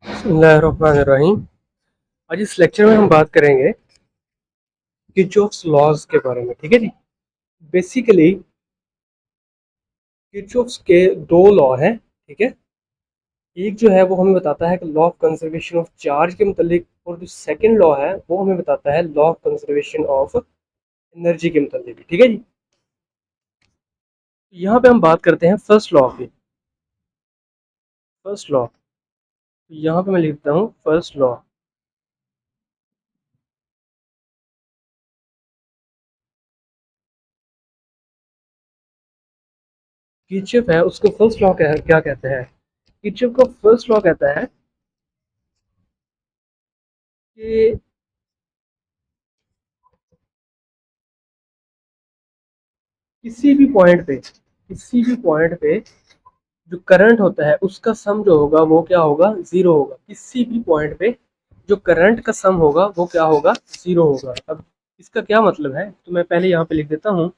बिस्मिल्लाहिर्रहमानिर्रहीम। आज इस लेक्चर में हम बात करेंगे किरचॉफ्स लॉज के बारे में। ठीक है जी। बेसिकली किरचॉफ्स के दो लॉ हैं। ठीक है। एक जो है वो हमें बताता है कि law of conservation of charge के मुतालिक, और जो सेकंड लॉ है वो हमें बताता है law of conservation of energy के मुतालिक। ठीक है जी। यहाँ पे हम बात करते हैं फर्स्ट लॉ की। फर्स्ट लॉ, यहाँ पे मैं लिखता हूँ फर्स्ट लॉ। किरचॉफ है उसको फर्स्ट लॉ क्या कहते हैं? किरचॉफ का फर्स्ट लॉ कहता है कि किसी भी पॉइंट पे जो करंट होता है उसका सम जो होगा वो क्या होगा? जीरो होगा। किसी भी पॉइंट पे जो करंट का सम होगा वो क्या होगा? जीरो होगा। अब इसका क्या मतलब है, तो मैं पहले यहाँ पे लिख देता हूँ,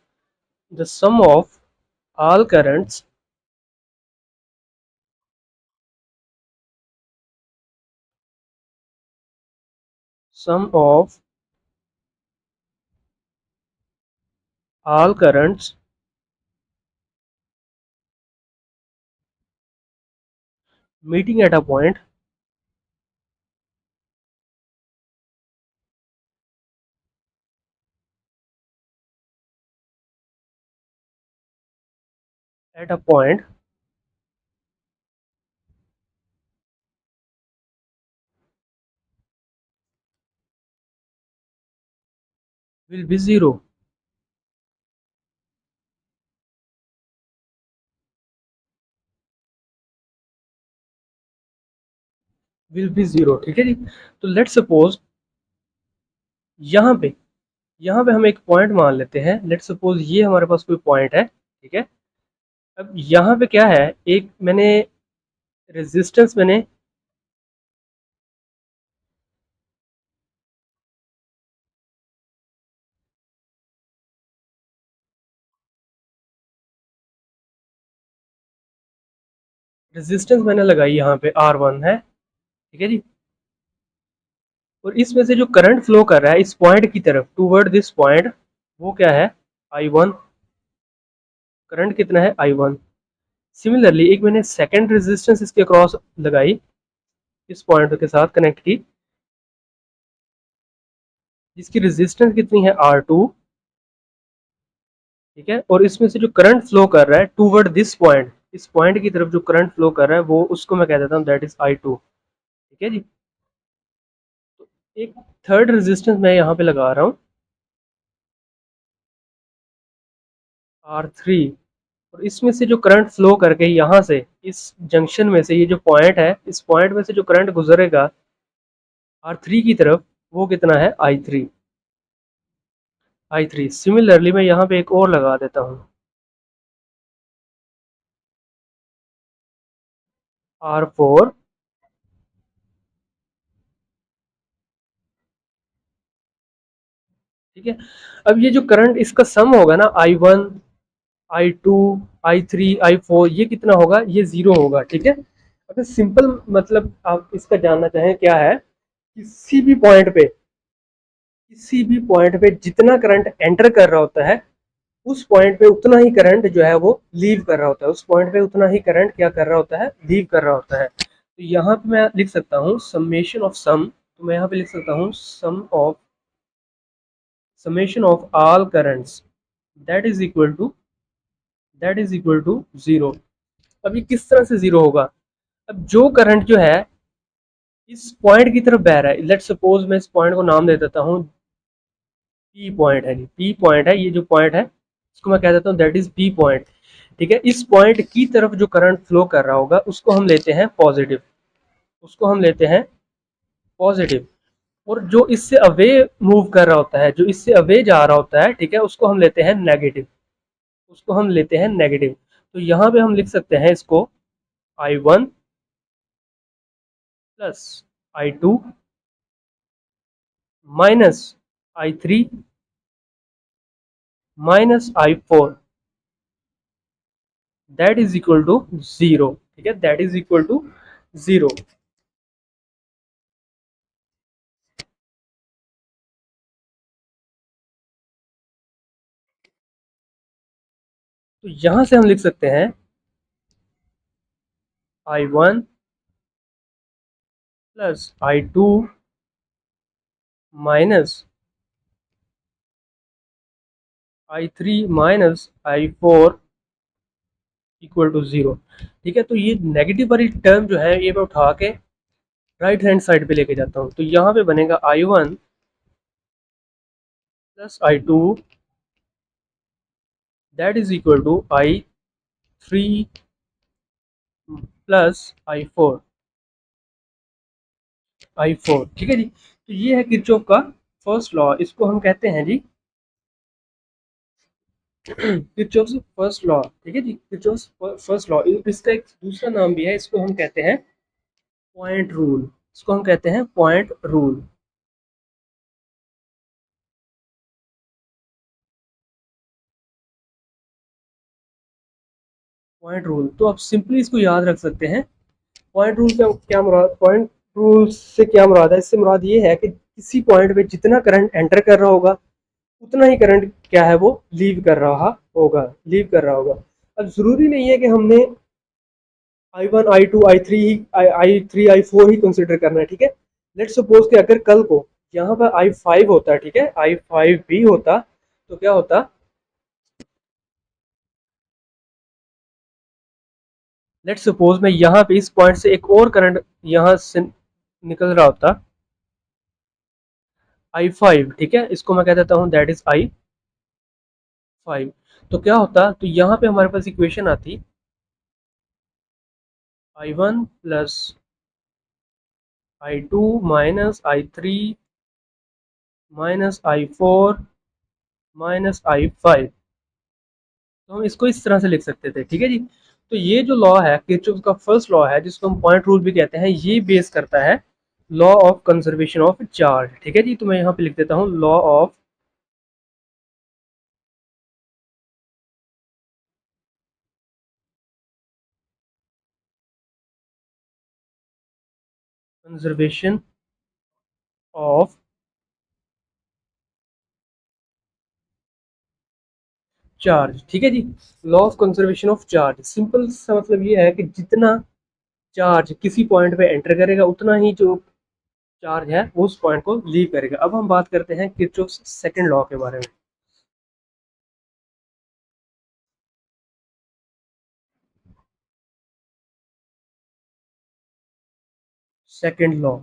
the sum of all currents sum of all currents meeting at a point at a point will be zero. Will be zero. ठीक है जी। तो लेट्स सपोज यहाँ पे यहाँ पे हम एक पॉइंट मान लेते हैं। लेट्स सपोज ये हमारे पास कोई पॉइंट है। ठीक है। अब यहाँ पे क्या है, एक मैंने रेजिस्टेंस मैंने लगाई यहाँ पे R1 है। ठीक है जी। और इसमें से जो करंट फ्लो कर रहा है इस पॉइंट की तरफ, टूवर्ड दिस पॉइंट, वो क्या है? I1। करंट कितना है? I1। सिमिलरली एक मैंने सेकंड रेजिस्टेंस इसके अक्रॉस लगाई, इस पॉइंट के साथ कनेक्ट की, जिसकी रेजिस्टेंस कितनी है? R2। ठीक है। और इसमें से जो करंट फ्लो कर रहा है टूवर्ड दिस पॉइंट, इस पॉइंट की तरफ जो करंट फ्लो कर रहा है वो, उसको मैं कह देता हूँ दैट इज I2। ठीक है जी। तो एक थर्ड रेजिस्टेंस मैं यहाँ पे लगा रहा हूँ, R3। और इसमें से जो करंट फ्लो करके यहाँ से इस जंक्शन में से, ये जो पॉइंट है इस पॉइंट में से जो करंट गुजरेगा R3 की तरफ, वो कितना है? I3। I3। सिमिलरली मैं यहाँ पे एक और लगा देता हूँ, R4। ठीक है। अब ये जो करंट इसका सम होगा ना, I1, I2, I3, I4, ये कितना होगा? ये जीरो होगा। ठीक है। अगर सिंपल मतलब आप इसका जानना चाहें क्या है, किसी भी पॉइंट पे जितना करंट एंटर कर रहा होता है उस पॉइंट पे उतना ही करंट जो है वो लीव कर रहा होता है। उस पॉइंट पे उतना ही करंट क्या कर रहा होता है? लीव कर रहा होता है। तो यहाँ पे मैं लिख सकता हूँ समेशन ऑफ सम। तो मैं यहाँ पे लिख सकता हूँ summation of all currents that is equal to zero. अब ये किस तरह से जीरो होगा? अब जो करंट जो है इस पॉइंट की तरफ बह रहा है, लेट्स सपोज मैं इस पॉइंट को नाम दे देता हूँ पी पॉइंट है जी। पी पॉइंट है, ये जो पॉइंट है इसको मैं कह देता हूँ दैट इज पी पॉइंट। ठीक है। इस पॉइंट की तरफ जो करंट फ्लो कर रहा होगा उसको हम लेते हैं पॉजिटिव, उसको हम लेते हैं पॉजिटिव। और जो इससे अवे मूव कर रहा होता है, जो इससे अवे जा रहा होता है, ठीक है, उसको हम लेते हैं नेगेटिव, उसको हम लेते हैं नेगेटिव। तो यहाँ पे हम लिख सकते हैं इसको I1 plus I2 minus I3 minus I4। That is equal to zero. ठीक है, that is equal to zero. तो यहां से हम लिख सकते हैं I1 plus I2 minus I3 minus I4 equal to zero. ठीक है, तो ये नेगेटिव वाली टर्म जो है ये मैं उठा के राइट हैंड साइड पे लेके जाता हूँ, तो यहाँ पे बनेगा I1 plus I2 that is equal to I3 plus I4। ठीक है जी, तो ये है किरचॉफ का फर्स्ट लॉ, इसको हम कहते हैं जी किरचॉफ फर्स्ट लॉ। ठीक है जी, किरचॉफ फर्स्ट लॉ, इसका एक दूसरा नाम भी है, इसको हम कहते हैं पॉइंट रूल। इसको हम कहते हैं पॉइंट रूल। पॉइंट रूल तो आप सिंपली इसको याद रख सकते हैं। पॉइंट रूल का क्या मुराद, पॉइंट रूल से क्या मुराद है, इससे मुराद ये है कि किसी पॉइंट पे जितना करंट एंटर कर रहा होगा उतना ही करंट क्या है वो लीव कर रहा होगा। अब जरूरी नहीं है कि हमने I1 I2 I3 I3 I4 ही कंसिडर करना है। ठीक है, लेट्स सपोज कि अगर कल को यहाँ पर I5 होता है, ठीक है, I5 भी होता तो क्या होता, लेट्स सपोज मैं यहाँ पे इस पॉइंट से एक और करंट यहाँ से निकल रहा होता I5। ठीक है, इसको मैं कह देता हूँ दैट इज I5। तो क्या होता, तो यहाँ पे हमारे पास इक्वेशन आती I1 plus I2 minus I3 minus I4 minus I5। तो हम इसको इस तरह से लिख सकते थे। ठीक है जी, तो ये जो लॉ है किरचॉफ का फर्स्ट लॉ है, जिसको हम पॉइंट रूल भी कहते हैं, ये बेस करता है law of conservation of charge. ठीक है जी, तो मैं यहाँ पे लिख देता हूँ law of conservation of charge. ठीक है जी, law of conservation of charge simple सा मतलब ये है कि जितना चार्ज किसी पॉइंट पे एंटर करेगा उतना ही जो चार्ज है वो उस पॉइंट को लीव करेगा। अब हम बात करते हैं किरचॉफ सेकंड लॉ के बारे में। सेकंड लॉ,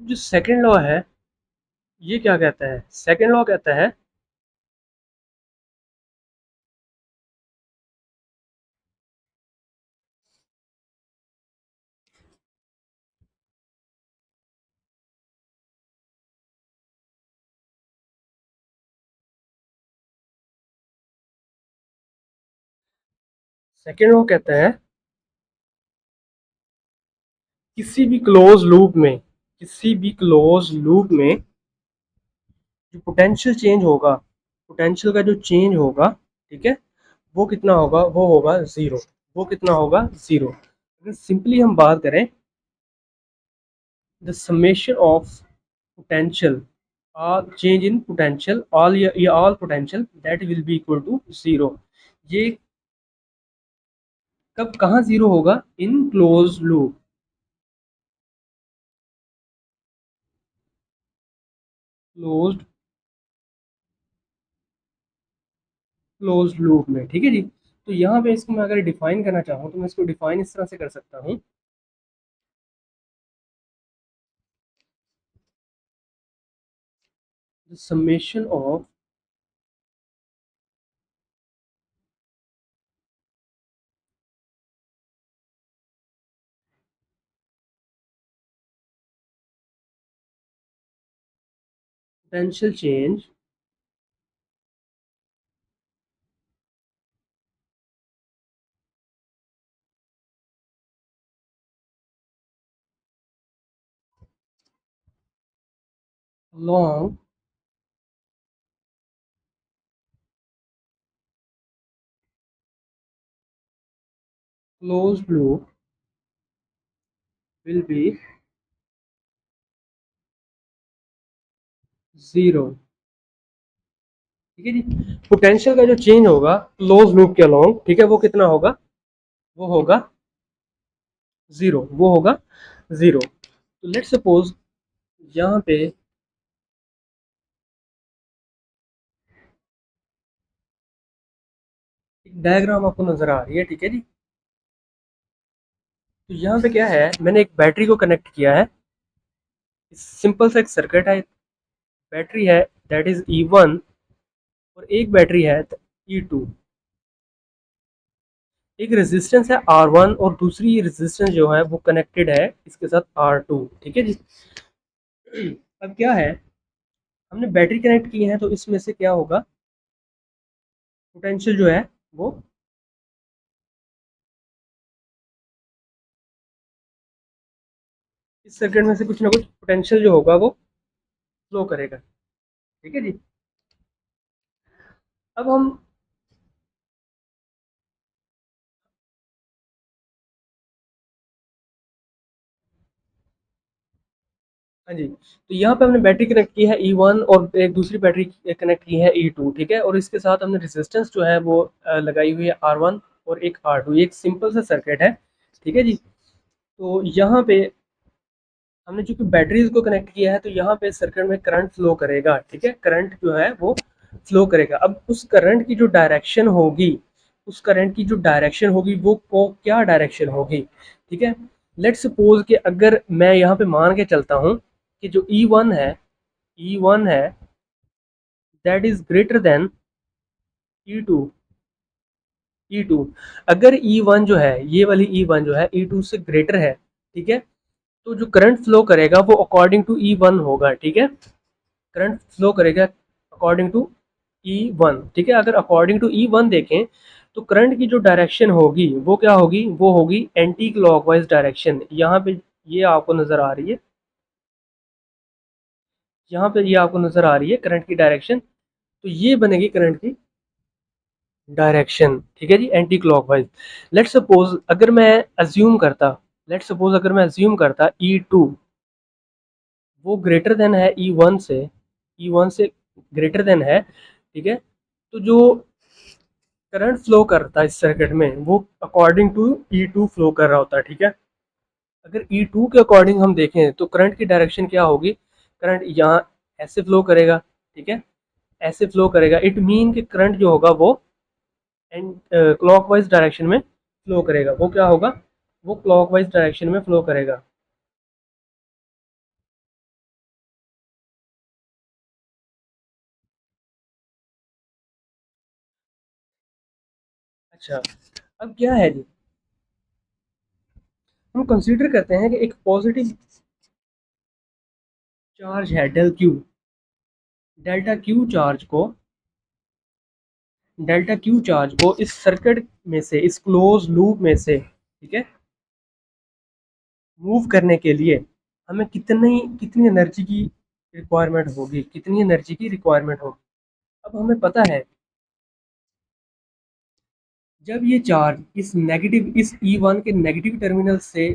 जो सेकंड लॉ है ये क्या कहता है, सेकंड लॉ कहता है सेकंड लॉ कहता है किसी भी क्लोज लूप में, किसी भी क्लोज लूप में जो पोटेंशियल चेंज होगा, पोटेंशियल का जो चेंज होगा, ठीक है, वो कितना होगा, वो होगा जीरो। वो कितना होगा, जीरो। अगर सिंपली हम बात करें the summation of potential, all change in potential, all potential that will be equal to 0. ये कब कहाँ जीरो होगा? In close loop, closed close loop में, ठीक है जी। तो यहाँ पे इसको मैं अगर डिफाइन करना चाहूँ तो मैं इसको डिफाइन इस तरह से कर सकता हूँ, the summation of potential change along closed loop will be zero, ठीक है जी। पोटेंशियल का जो चेंज होगा क्लोज लूप के अलोंग, ठीक है, वो कितना होगा? वो होगा जीरो, वो होगा जीरो। तो लेट्स सपोज यहाँ पे एक डायग्राम आपको नजर आ रही है, ठीक है जी। तो यहाँ पे क्या है, मैंने एक बैटरी को कनेक्ट किया है, सिंपल सा एक सर्किट है, बैटरी है दैट इज E1 और एक बैटरी है E2, एक रेजिस्टेंस है R1 और दूसरी रेजिस्टेंस जो है वो कनेक्टेड है इसके साथ R2, ठीक है जी। अब क्या है, हमने बैटरी कनेक्ट की है तो इसमें से क्या होगा, पोटेंशियल जो है वो इस सर्किट में से कुछ ना कुछ पोटेंशियल जो होगा वो फ्लो करेगा, ठीक है जी। अब हम, हाँ जी, तो यहाँ पे हमने बैटरी कनेक्ट की है E1 और एक दूसरी बैटरी कनेक्ट की है E2, ठीक है, और इसके साथ हमने रेजिस्टेंस जो है वो लगाई हुई है R1 और एक R2, ये एक सिंपल सा सर्किट है, ठीक है जी। तो यहाँ पे हमने चूंकि बैटरीज को कनेक्ट किया है तो यहाँ पे सर्किट में करंट फ्लो करेगा, ठीक है, करंट जो है वो फ्लो करेगा। अब उस करंट की जो डायरेक्शन होगी, उस करंट की जो डायरेक्शन होगी वो क्या डायरेक्शन होगी, ठीक है। लेट्स सपोज कि अगर मैं यहाँ पे मान के चलता हूँ कि जो E1 है that is greater than E2, E2, अगर E1 जो है, ये वाली E1 जो है E2 से ग्रेटर है, ठीक है, तो जो करंट फ्लो करेगा वो अकॉर्डिंग टू E1 होगा, ठीक है, करंट फ्लो करेगा अकॉर्डिंग टू E1, ठीक है। अगर अकॉर्डिंग टू E1 देखें तो करंट की जो डायरेक्शन होगी वो क्या होगी, वो होगी एंटी क्लॉकवाइज डायरेक्शन। यहाँ पे ये आपको नजर आ रही है, यहाँ पे ये आपको नजर आ रही है करंट की डायरेक्शन, तो ये बनेगी करंट की डायरेक्शन, ठीक है जी, एंटी क्लॉकवाइज। लेट्स सपोज अगर मैं अज्यूम करता E2 वो ग्रेटर देन है E1 से ग्रेटर देन है, ठीक है, तो जो करंट फ्लो करता है इस सर्किट में वो अकॉर्डिंग टू E2 फ्लो कर रहा होता है, ठीक है। अगर E2 के अकॉर्डिंग हम देखें तो करंट की डायरेक्शन क्या होगी, करंट यहाँ ऐसे फ्लो करेगा, ठीक है, ऐसे फ्लो करेगा, इट मीन कि करंट जो होगा वो एंड क्लॉकवाइज डायरेक्शन में फ्लो करेगा, वो क्या होगा, वो क्लॉकवाइज डायरेक्शन में फ्लो करेगा। अच्छा, अब क्या है जी, हम कंसीडर करते हैं कि एक पॉजिटिव चार्ज है डेल्टा क्यू चार्ज को, इस सर्किट में से, इस क्लोज लूप में से, ठीक है, मूव करने के लिए हमें कितनी कितनी एनर्जी की रिक्वायरमेंट होगी, अब हमें पता है जब ये चार्ज इस E1 के नेगेटिव टर्मिनल से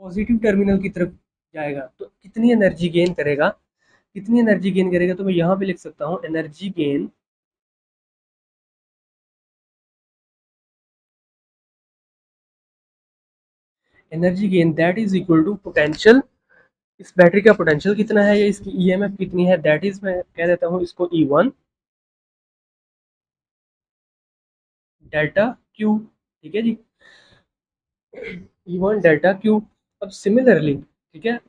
पॉजिटिव टर्मिनल की तरफ जाएगा तो कितनी एनर्जी गेन करेगा, कितनी एनर्जी गेन करेगा, तो मैं यहाँ पे लिख सकता हूँ energy gain that is equal to potential, इस बैटरी का पोटेंशियल कितना है या इसकी ईएमएफ कितनी है, दैट इज मैं कह देता हूँ इसको E1 डेल्टा क्यू। ठीक है जी, E1 डेल्टा क्यू। अब सिमिलरली, ठीक है,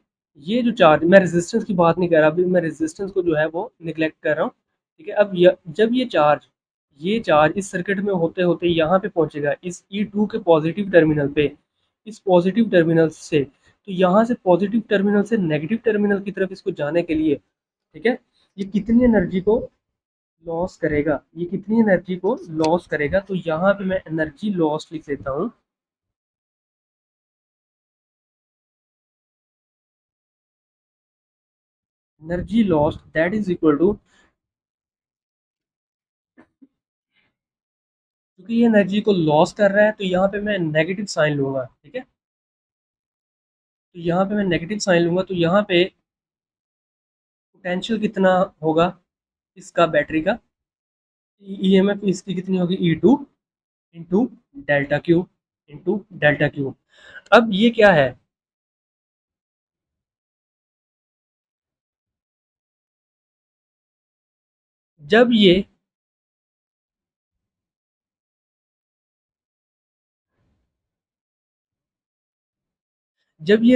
ये जो चार्ज, मैं रेजिस्टेंस की बात नहीं कर रहा अभी, मैं रेजिस्टेंस को जो है वो निगलेक्ट कर रहा हूँ। ठीक है, अब जब ये चार्ज इस सर्किट में होते होते यहाँ पे पहुंचेगा, इस E2 के पॉजिटिव टर्मिनल पे, इस पॉजिटिव टर्मिनल से, तो यहाँ से पॉजिटिव टर्मिनल से नेगेटिव टर्मिनल की तरफ इसको जाने के लिए, ठीक है, ये कितनी एनर्जी को लॉस करेगा, ये कितनी एनर्जी को लॉस करेगा, तो यहाँ पे मैं एनर्जी लॉस लिख देता हूँ। Energy loss that is equal to, क्योंकि ये एनर्जी को लॉस कर रहा है तो यहाँ पे मैं नेगेटिव साइन लूंगा। ठीक है, तो यहाँ पे मैं नेगेटिव साइन लूंगा, तो यहाँ पे पोटेंशियल कितना होगा इसका, बैटरी का ईएमएफ इसकी कितनी होगी, E2 into delta Q, into delta Q. अब ये क्या है, जब ये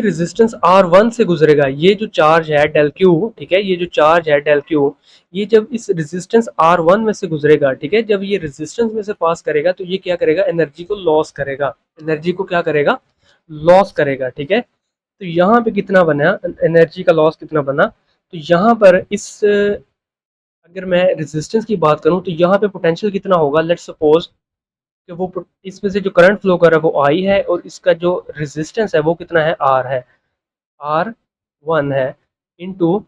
रेजिस्टेंस R1 से गुजरेगा, ये जो चार्ज है डेल क्यू, ठीक है, ये जो चार्ज है डेल क्यू, ये जब इस रेजिस्टेंस R1 में से गुजरेगा, ठीक है, जब ये रेजिस्टेंस में से पास करेगा तो ये क्या करेगा, एनर्जी को लॉस करेगा, एनर्जी को क्या करेगा, लॉस करेगा। ठीक है, तो यहाँ पे कितना बना, एनर्जी का लॉस कितना बना, तो यहाँ पर इस, अगर मैं रेजिस्टेंस की बात करूँ तो यहाँ पे पोटेंशियल कितना होगा, लेट्स सपोज कि वो इसमें से जो करंट फ्लो कर रहा है वो आई है, और इसका जो रेजिस्टेंस है वो कितना है, आर है, R1 है, into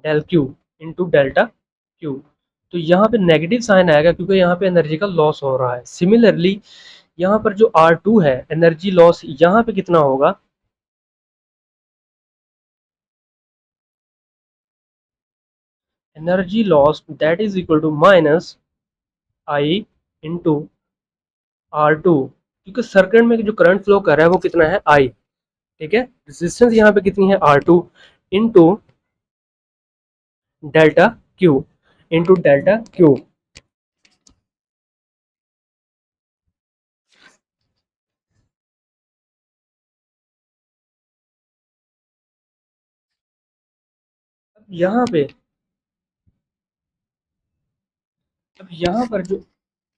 del Q, into delta Q. तो यहाँ पे नेगेटिव साइन आएगा क्योंकि यहाँ पे एनर्जी का लॉस हो रहा है। सिमिलरली यहाँ पर जो R2 है, एनर्जी लॉस यहाँ पे कितना होगा, energy loss that is equal to minus I into R2, क्योंकि सर्किट में जो करंट फ्लो कर रहा है वो कितना है, I। ठीक है, रेजिस्टेंस यहाँ पे कितनी है, R2 into delta Q, into delta Q. यहाँ पे, अब यहाँ पर जो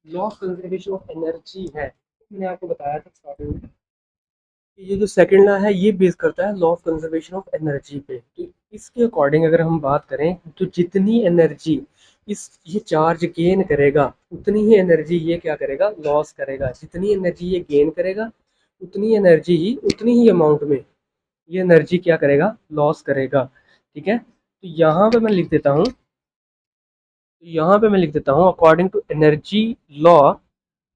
law of conservation of energy है, मैंने आपको बताया था स्टार्टिंग में कि ये जो सेकंड लॉ है ये बेस करता है law of conservation of energy पे। तो इसके अकॉर्डिंग अगर हम बात करें तो जितनी एनर्जी इस ये चार्ज गेन करेगा उतनी ही एनर्जी ये क्या करेगा, लॉस करेगा। जितनी एनर्जी ये गेन करेगा उतनी एनर्जी ही, उतनी ही अमाउंट में ये एनर्जी क्या करेगा, लॉस करेगा। ठीक है, तो यहाँ पे मैं लिख देता हूँ, according to energy law,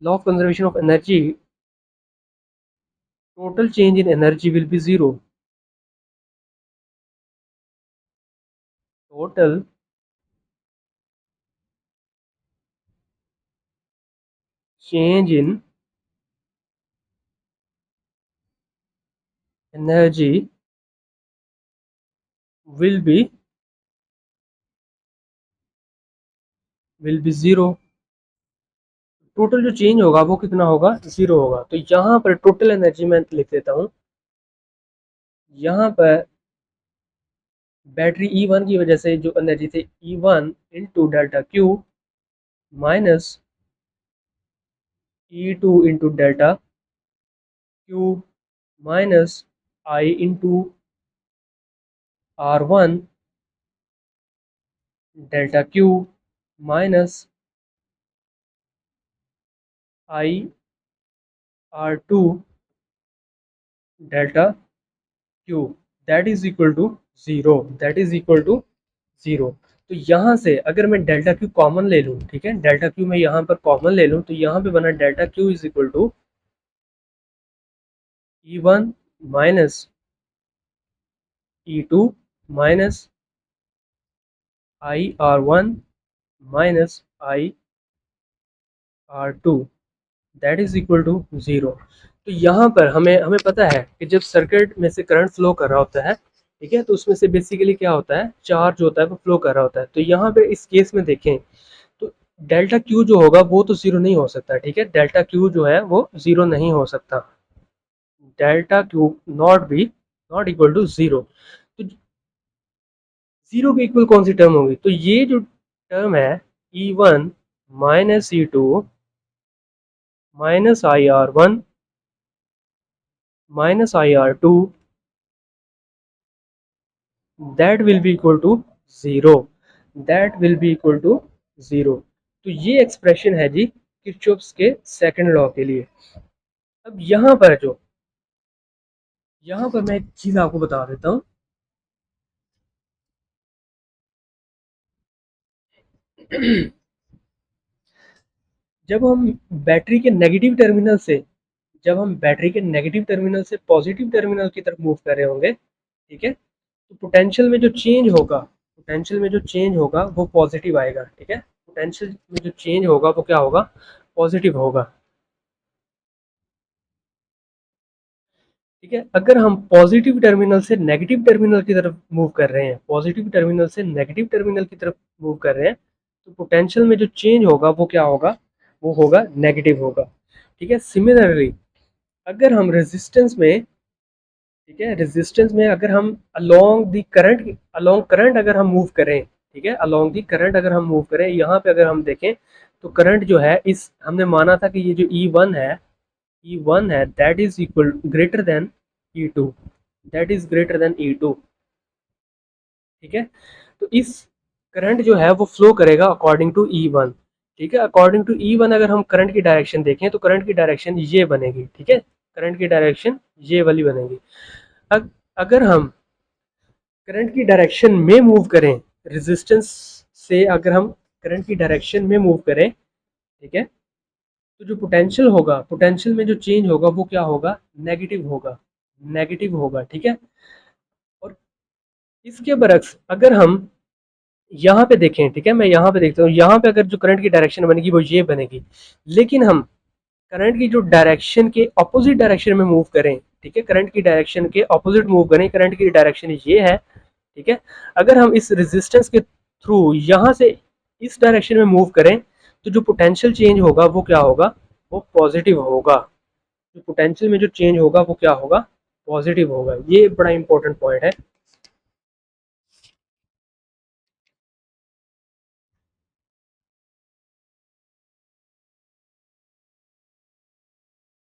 law of conservation of energy, total change in energy will be zero. Total change in energy will be zero. Total जो चेंज होगा वो कितना होगा, जीरो होगा। तो यहाँ पर टोटल एनर्जी मैं लिख देता हूँ, यहाँ पर बैटरी E1 की वजह से जो एनर्जी थी E1 into delta Q minus E2 into delta Q minus I into R1 delta Q minus I R2 delta Q, that is equal to zero, that is equal to zero. तो यहाँ से अगर मैं delta Q common ले लूँ, ठीक है, delta Q मैं यहाँ पर कॉमन ले लूँ, तो यहाँ पे बना delta Q is equal to E1 minus E2 minus IR1 minus IR2 that is equal to 0। तो यहाँ पर हमें हमें पता है कि जब सर्किट में से करंट फ्लो कर रहा होता है, ठीक है, तो उसमें से बेसिकली क्या होता है, चार्ज होता है वो फ्लो कर रहा होता है। तो यहाँ पे इस केस में देखें तो डेल्टा क्यू जो होगा वो तो जीरो नहीं हो सकता, ठीक है, डेल्टा क्यू जो है वो जीरो नहीं हो सकता, delta Q not equal to zero. तो जीरो के इक्वल कौन सी टर्म होगी, तो ये जो टर्म है E1 minus E2 minus IR1 minus IR2 that will be equal to zero, that will be equal to zero. तो ये एक्सप्रेशन है जी किरचॉफ्स के सेकंड लॉ के लिए। अब यहाँ पर मैं एक चीज आपको बता देता हूँ। जब हम बैटरी के नेगेटिव टर्मिनल से जब हम बैटरी के नेगेटिव टर्मिनल से पॉजिटिव टर्मिनल की तरफ मूव कर रहे होंगे, ठीक है, तो पोटेंशियल में जो चेंज होगा वो पॉजिटिव आएगा, ठीक है, पोटेंशियल में जो चेंज होगा वो क्या होगा, पॉजिटिव होगा, ठीक है। अगर हम पॉजिटिव टर्मिनल से नेगेटिव टर्मिनल की तरफ मूव कर रहे हैं, पॉजिटिव टर्मिनल से नेगेटिव टर्मिनल की तरफ मूव कर रहे हैं, तो पोटेंशियल में जो चेंज होगा वो क्या होगा, वो होगा नेगेटिव होगा, ठीक है। सिमिलरली अगर हम रेजिस्टेंस में, ठीक है, रेजिस्टेंस में अगर हम अलोंग करंट अगर हम मूव करें, ठीक है, अलोंग दी करंट अगर हम मूव करें, यहाँ पे अगर हम देखें तो करंट जो है, इस हमने माना था कि ये जो E1 है that is equal greater than E2, that is greater than E2, ठीक है। तो इस करंट जो है वो फ्लो करेगा अकॉर्डिंग टू E1, ठीक है, अकॉर्डिंग टू E1 अगर हम करंट की डायरेक्शन देखें तो करंट की डायरेक्शन ये बनेगी, ठीक है, करंट की डायरेक्शन ये वाली बनेगी। अगर हम करंट की डायरेक्शन में मूव करें, रेजिस्टेंस से अगर हम करंट की डायरेक्शन में मूव करें, ठीक है, तो जो पोटेंशियल होगा, पोटेंशियल में जो चेंज होगा वो क्या होगा, नेगेटिव होगा, नेगेटिव होगा, ठीक है। और इसके बरक्स अगर हम यहाँ पे देखें, ठीक है, मैं यहाँ पे देखता हूँ, यहाँ पे अगर जो करंट की डायरेक्शन बनेगी वो ये बनेगी, लेकिन हम करंट की जो डायरेक्शन के ऑपोजिट डायरेक्शन में मूव करें, ठीक है, करंट की डायरेक्शन के ऑपोजिट मूव करें, करंट की डायरेक्शन ये है, ठीक है, अगर हम इस रेजिस्टेंस के थ्रू यहाँ से इस डायरेक्शन में मूव करें तो जो पोटेंशियल चेंज होगा वो क्या होगा, वो पॉजिटिव होगा, जो पोटेंशियल में जो चेंज होगा वो क्या होगा, पॉजिटिव होगा। ये बड़ा इंपॉर्टेंट पॉइंट है।